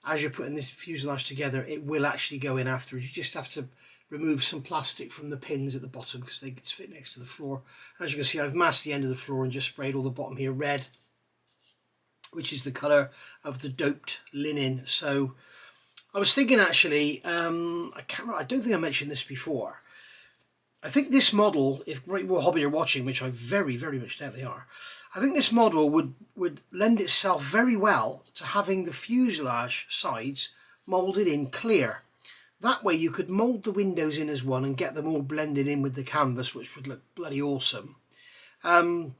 as you're putting this fuselage together. It will actually go in afterwards. You just have to remove some plastic from the pins at the bottom, because they fit next to the floor. And as you can see, I've masked the end of the floor and just sprayed all the bottom here red, which is the colour of the doped linen. So I was thinking, actually, I don't think I mentioned this before. I think this model, if Great War Hobby are watching, which I very, very much doubt they are, I think this model would lend itself very well to having the fuselage sides moulded in clear. That way you could mould the windows in as one and get them all blended in with the canvas, which would look bloody awesome. And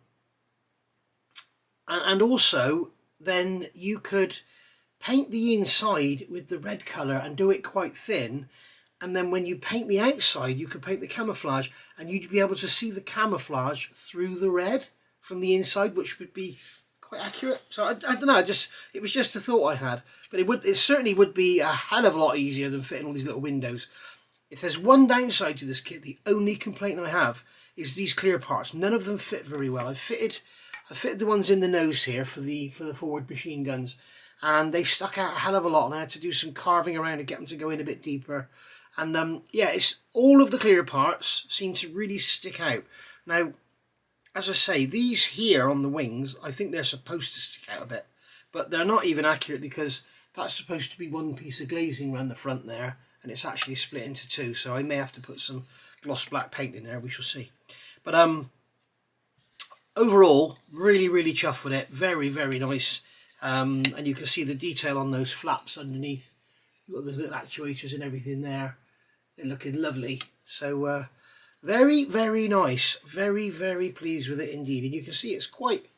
also, then you could paint the inside with the red colour and do it quite thin, and then when you paint the outside you could paint the camouflage, and you'd be able to see the camouflage through the red from the inside, which would be quite accurate. So I don't know, it was just a thought I had, but it certainly would be a hell of a lot easier than fitting all these little windows. If there's one downside to this kit, the only complaint I have is these clear parts. None of them fit very well. I fitted the ones in the nose here for the forward machine guns, and they stuck out a hell of a lot, and I had to do some carving around to get them to go in a bit deeper. And yeah, it's all of the clear parts seem to really stick out. Now, as I say, these here on the wings, I think they're supposed to stick out a bit, but they're not even accurate, because that's supposed to be one piece of glazing around the front there, and it's actually split into two, so I may have to put some gloss black paint in there. We shall see. But overall, really, really chuffed with it. Very, very nice. And you can see the detail on those flaps underneath. You've got those little actuators and everything there. They're looking lovely. So very, very nice. Very, very pleased with it indeed. And you can see it's quite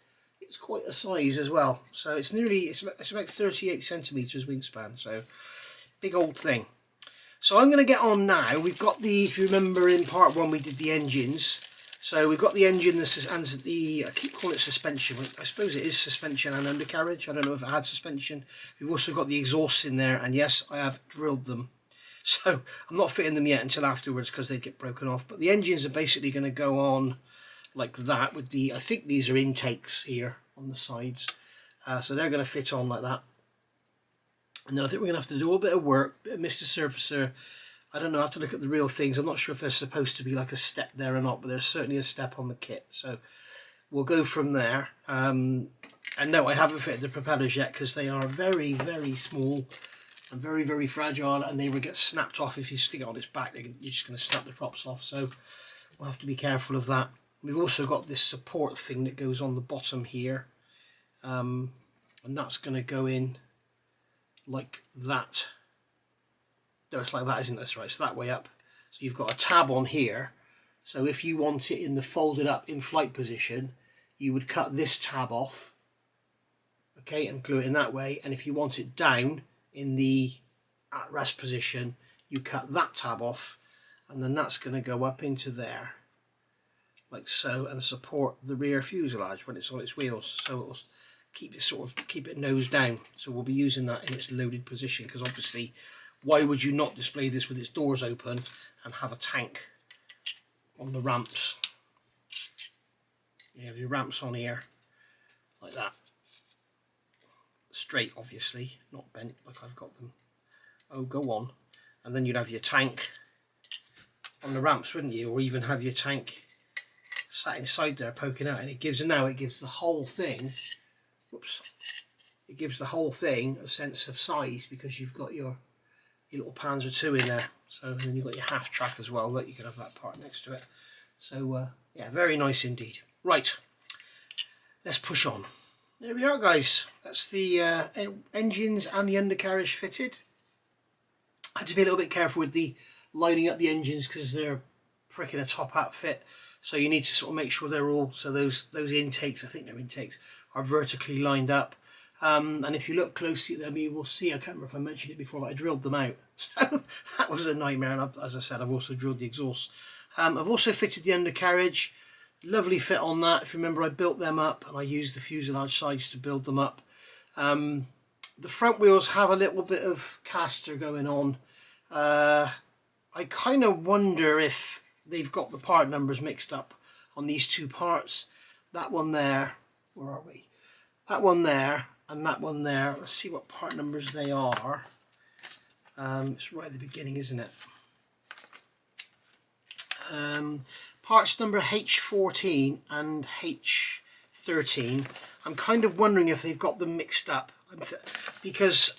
a size as well. So it's about 38 centimeters wingspan. So big old thing. So I'm going to get on now. We've got if you remember in part one we did the engines. So we've got the engine and I keep calling it suspension. I suppose it is suspension and undercarriage. I don't know if it had suspension. We've also got the exhausts in there, and yes, I have drilled them. So I'm not fitting them yet until afterwards, because they get broken off. But the engines are basically going to go on like that with I think these are intakes here on the sides. So they're going to fit on like that. And then I think we're going to have to do a bit of work, a bit of Mr. Surfacer. I don't know, I have to look at the real things. I'm not sure if there's supposed to be like a step there or not, but there's certainly a step on the kit. So we'll go from there. And no, I haven't fitted the propellers yet because they are very, very small and very, very fragile, and they will get snapped off if you stick it on its back. You're just going to snap the props off, so we'll have to be careful of that. We've also got this support thing that goes on the bottom here, and that's going to go in like that. No, it's like that, isn't it? That's right, it's that way up. So you've got a tab on here, so if you want it in the folded up in flight position, you would cut this tab off, okay, and glue it in that way. And if you want it down in the at rest position, you cut that tab off, and then that's going to go up into there like so, and support the rear fuselage when it's on its wheels, so it'll keep it nose down. So we'll be using that in its loaded position, because obviously why would you not display this with its doors open and have a tank on the ramps? You have your ramps on here like that, straight obviously, not bent like I've got them. Oh, go on. And then you'd have your tank on the ramps, wouldn't you? Or even have your tank sat inside there poking out, and it gives the whole thing, whoops, it gives the whole thing a sense of size, because you've got your little Panzer II in there. So, and then you've got your half track as well, look, you can have that part next to it. So yeah, very nice indeed. Right, let's push on. There we are, guys. That's the engines and the undercarriage fitted. I had to be a little bit careful with the lining up the engines because they're pricking a top hat fit. So you need to sort of make sure they're all, so those intakes, I think they're intakes, are vertically lined up. And if you look closely at them, you will see, I can't remember if I mentioned it before, but I drilled them out. So that was a nightmare. And as I said, I've also drilled the exhaust. I've also fitted the undercarriage. Lovely fit on that. If you remember, I built them up and I used the fuselage sides to build them up. The front wheels have a little bit of caster going on. I kind of wonder if they've got the part numbers mixed up on these two parts. That one there, where are we? That one there and that one there. Let's see what part numbers they are. It's right at the beginning, isn't it? Parts number H14 and H13. I'm kind of wondering if they've got them mixed up, because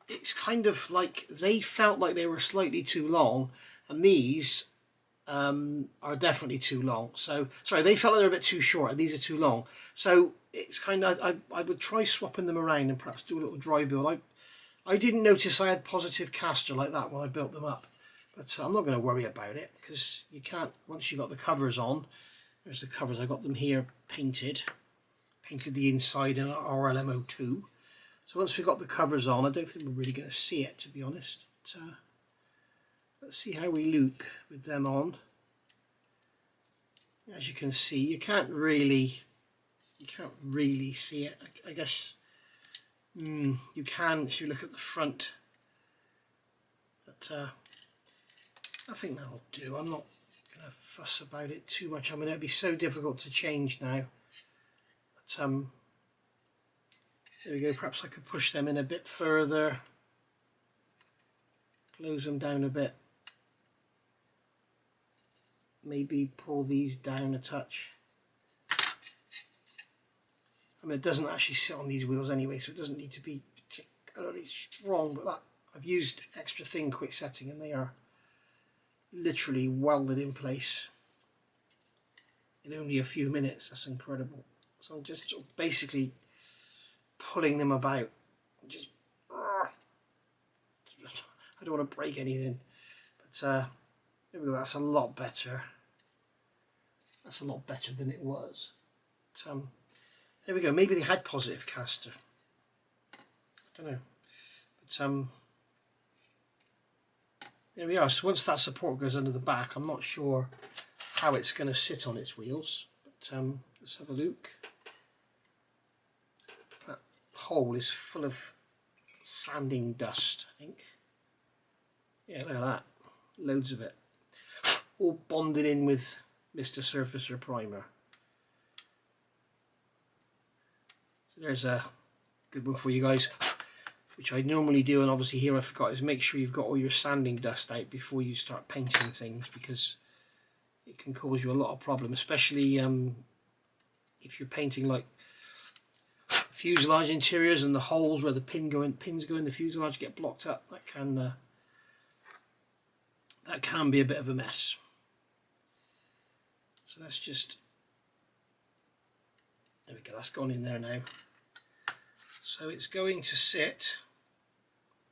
it's kind of like they felt like they were slightly too long, and these are definitely too long. So sorry, they felt like they're a bit too short and these are too long. So it's kind of, I would try swapping them around and perhaps do a little dry build. I didn't notice I had positive caster like that when I built them up, but I'm not going to worry about it, because you can't, once you've got the covers on. There's the covers, I got them here painted the inside in RLMO2. So once we've got the covers on, I don't think we're really going to see it, to be honest. But, let's see how we look with them on. As you can see, you can't really see it. I guess you can if you look at the front. But I think that'll do. I'm not going to fuss about it too much. I mean, it'd be so difficult to change now. But there we go. Perhaps I could push them in a bit further. Close them down a bit. Maybe pull these down a touch. I mean, it doesn't actually sit on these wheels anyway, so it doesn't need to be particularly strong, but that, I've used extra thin quick setting and they are literally welded in place in only a few minutes. That's incredible. So I'm just sort of basically pulling them about. Just, I don't want to break anything, but there we go. That's a lot better. That's a lot better than it was. But, there we go. Maybe they had positive caster. I don't know. But there we are. So once that support goes under the back, I'm not sure how it's going to sit on its wheels. But let's have a look. That hole is full of sanding dust, I think. Yeah, look at that. Loads of it. All bonded in with Mr. Surfacer Primer. So there's a good one for you guys, which I normally do, and obviously here I forgot, is make sure you've got all your sanding dust out before you start painting things, because it can cause you a lot of problems, especially if you're painting like fuselage interiors and the holes where the pins go in the fuselage get blocked up, that can be a bit of a mess. So that's just, there we go, that's gone in there now. So it's going to sit,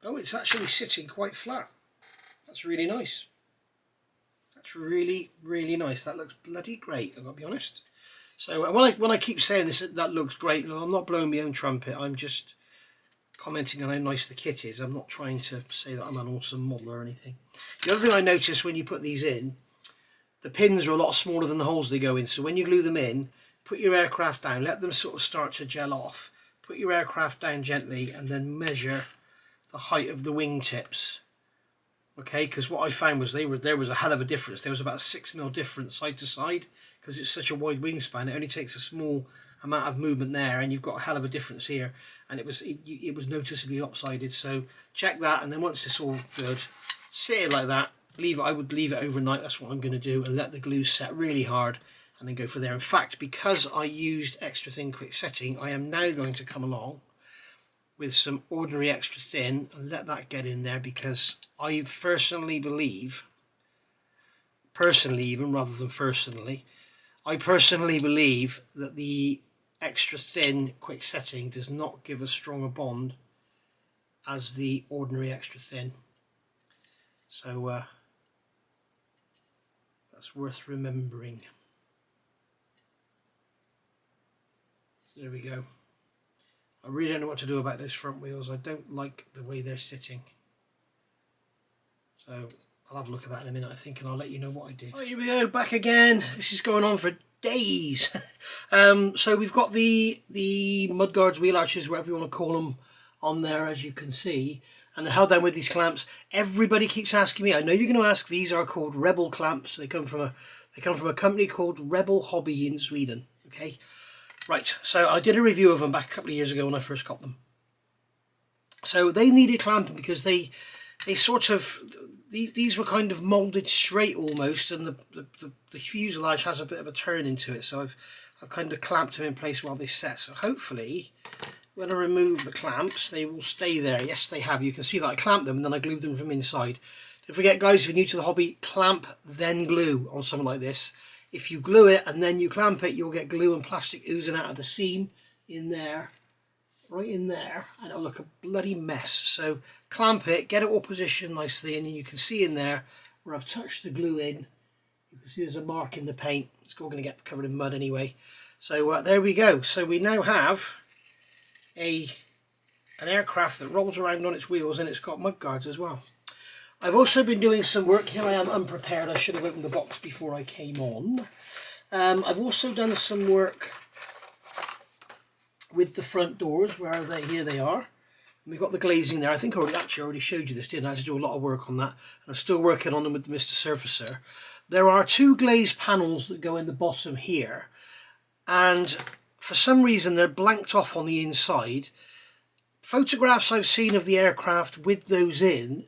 oh, it's actually sitting quite flat. That's really nice. That's really, really nice. That looks bloody great, I've got to be honest. So when I keep saying this, that looks great, and I'm not blowing my own trumpet, I'm just commenting on how nice the kit is. I'm not trying to say that I'm an awesome model or anything. The other thing I noticed when you put these in, the pins are a lot smaller than the holes they go in. So when you glue them in, put your aircraft down, let them sort of start to gel off. Put your aircraft down gently and then measure the height of the wing tips. Okay, because what I found was there was a hell of a difference. There was about a 6mm difference side to side, because it's such a wide wingspan. It only takes a small amount of movement there, and you've got a hell of a difference here. And it was noticeably lopsided. So check that, and then once it's all good, sit it like that. I would leave it overnight. That's what I'm going to do, and let the glue set really hard, and then go for there. In fact, because I used extra thin quick setting, I am now going to come along with some ordinary extra thin and let that get in there, because I personally believe, I personally believe that the extra thin quick setting does not give a stronger bond as the ordinary extra thin. So that's worth remembering. There we go. I really don't know what to do about those front wheels. I don't like the way they're sitting. So I'll have a look at that in a minute, I think, and I'll let you know what I did. Right, here we go, back again. This is going on for days. So we've got the mudguards, wheel arches, whatever you want to call them, on there, as you can see, and they're held down with these clamps. Everybody keeps asking me. I know you're going to ask. These are called Rebel clamps. They come from a company called Rebel Hobby in Sweden. Okay. Right, so I did a review of them back a couple of years ago when I first got them. So they needed clamping because they sort of, these were kind of moulded straight almost, and the fuselage has a bit of a turn into it. So I've kind of clamped them in place while they set. So hopefully when I remove the clamps, they will stay there. Yes, they have. You can see that I clamped them and then I glued them from inside. Don't forget, guys, if you're new to the hobby, clamp then glue on something like this. If you glue it and then you clamp it, you'll get glue and plastic oozing out of the seam in there, right in there, and it'll look a bloody mess. So clamp it, get it all positioned nicely, and then you can see in there where I've touched the glue in, you can see there's a mark in the paint. It's all going to get covered in mud anyway. So there we go. So we now have an aircraft that rolls around on its wheels, and it's got mud guards as well. I've also been doing some work. Here I am unprepared. I should have opened the box before I came on. I've also done some work with the front doors. Where are they? Here they are. And we've got the glazing there. I think I already showed you this, didn't I? I had to do a lot of work on that. And I'm still working on them with the Mr. Surfacer. There are two glazed panels that go in the bottom here. And for some reason they're blanked off on the inside. Photographs I've seen of the aircraft with those in,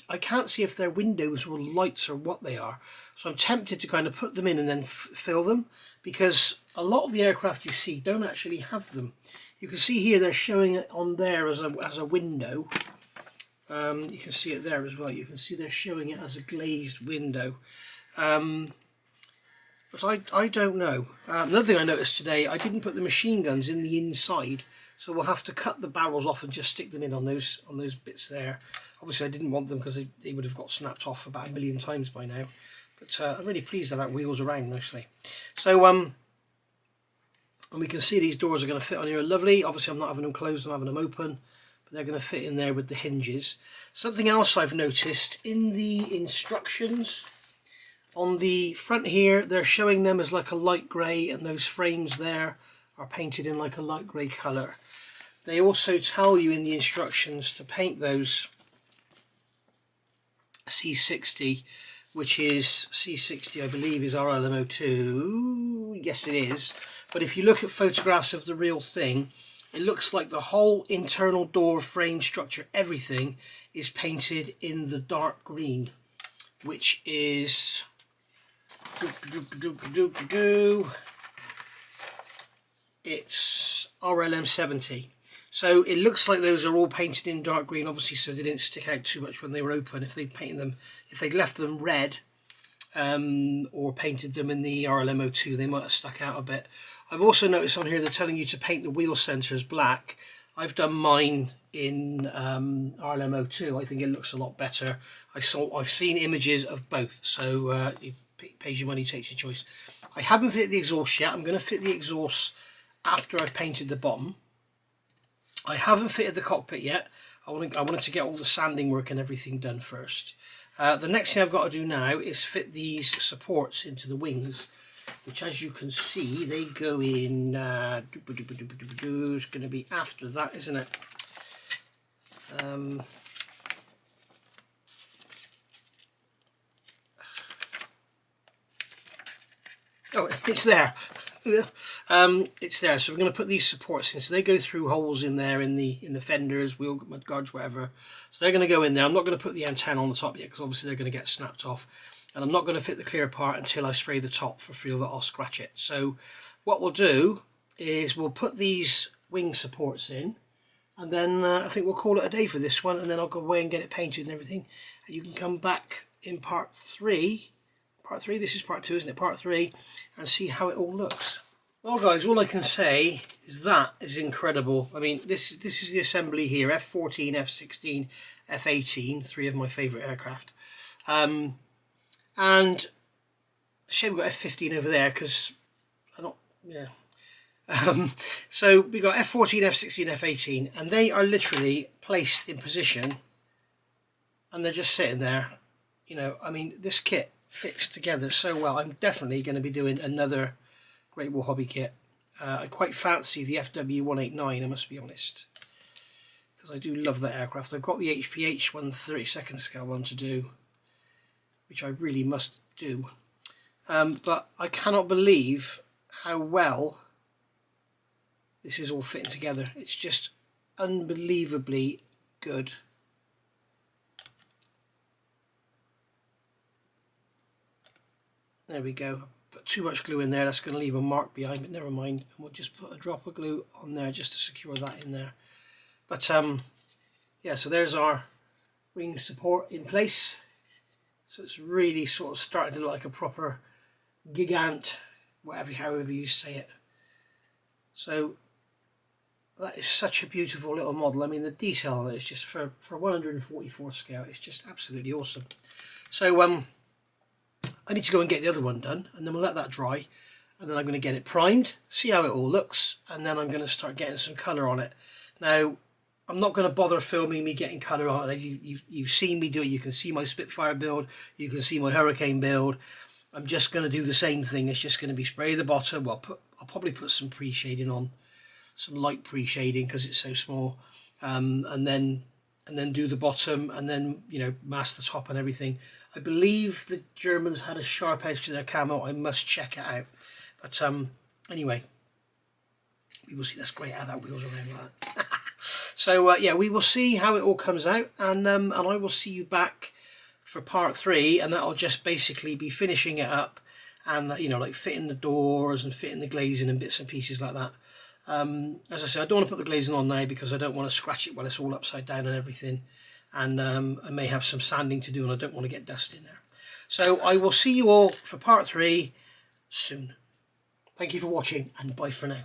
I can't see if they're windows or lights or what they are. So I'm tempted to kind of put them in and then fill them, because a lot of the aircraft you see don't actually have them. You can see here they're showing it on there as a window. You can see it there as well. You can see they're showing it as a glazed window. But I don't know. Another thing I noticed today, I didn't put the machine guns in the inside. So we'll have to cut the barrels off and just stick them in on those bits there. Obviously I didn't want them because they would have got snapped off about 1 million times by now. But I'm really pleased that wheels around nicely. So and we can see these doors are going to fit on here lovely. Obviously I'm not having them closed, I'm having them open. But they're going to fit in there with the hinges. Something else I've noticed in the instructions, on the front here, they're showing them as like a light grey, and those frames there are painted in like a light grey colour. They also tell you in the instructions to paint those C60, which is C60 I believe is RLMO2. Yes it is. But if you look at photographs of the real thing, it looks like the whole internal door frame structure, everything is painted in the dark green, which is it's RLM 70. So it looks like those are all painted in dark green, obviously, so they didn't stick out too much when they were open. If they'd left them red, or painted them in the RLM02, they might have stuck out a bit. I've also noticed on here they're telling you to paint the wheel centers black. I've done mine in RLM02. I think it looks a lot better. I've seen images of both, so you pays your money, takes your choice. I haven't fitted the exhaust yet. I'm going to fit the exhaust after I've painted the bottom. I haven't fitted the cockpit yet. I wanted to get all the sanding work and everything done first. The next thing I've got to do now is fit these supports into the wings, which, as you can see, they go in. It's going to be after that, isn't it? Oh, it's there. It's there. So we're going to put these supports in. So they go through holes in there in the fenders, wheel mud guards, whatever. So they're going to go in there. I'm not going to put the antenna on the top yet because obviously they're going to get snapped off. And I'm not going to fit the clear part until I spray the top for fear that I'll scratch it. So what we'll do is we'll put these wing supports in, and then I think we'll call it a day for this one, and then I'll go away and get it painted and everything. And you can come back in part 3. Part 3, this is part 2, isn't it? Part 3, and see how it all looks. Well guys, all I can say is that is incredible. I mean, this is the assembly here, F-14, F-16, F-18, 3 of my favourite aircraft. And shame we've got F-15 over there because I don't, yeah. So we've got F-14, F-16, F-18, and they are literally placed in position, and they're just sitting there. You know, I mean, this kit fits together so well. I'm definitely going to be doing another Great War Hobby kit. I quite fancy the FW189, I must be honest, because I do love that aircraft. I've got the HPH 1/32 scale one to do, which I really must do. But I cannot believe how well this is all fitting together. It's just unbelievably good. There we go. Put too much glue in there, that's going to leave a mark behind, but never mind. And we'll just put a drop of glue on there just to secure that in there. But yeah, so there's our wing support in place. So it's really sort of starting to look like a proper Gigant, however you say it. So that is such a beautiful little model. I mean, the detail on it is just, for 144 scale, it's just absolutely awesome. So I need to go and get the other one done, and then we'll let that dry, and then I'm going to get it primed, see how it all looks, and then I'm going to start getting some colour on it. Now, I'm not going to bother filming me getting colour on it. You've seen me do it. You can see my Spitfire build, you can see my Hurricane build. I'm just going to do the same thing. It's just going to be spray the bottom. Well, I'll probably put some pre-shading on, some light pre-shading because it's so small, and then do the bottom, and then, you know, mask the top and everything. I believe the Germans had a sharp edge to their camo. I must check it out. But anyway, we will see. That's great how that wheels around like that. So yeah, we will see how it all comes out, and I will see you back for part 3, and that'll just basically be finishing it up, and you know, like fitting the doors and fitting the glazing and bits and pieces like that. As I said, I don't want to put the glazing on now because I don't want to scratch it while it's all upside down and everything, and I may have some sanding to do, and I don't want to get dust in there. So I will see you all for part 3 soon. Thank you for watching, and bye for now.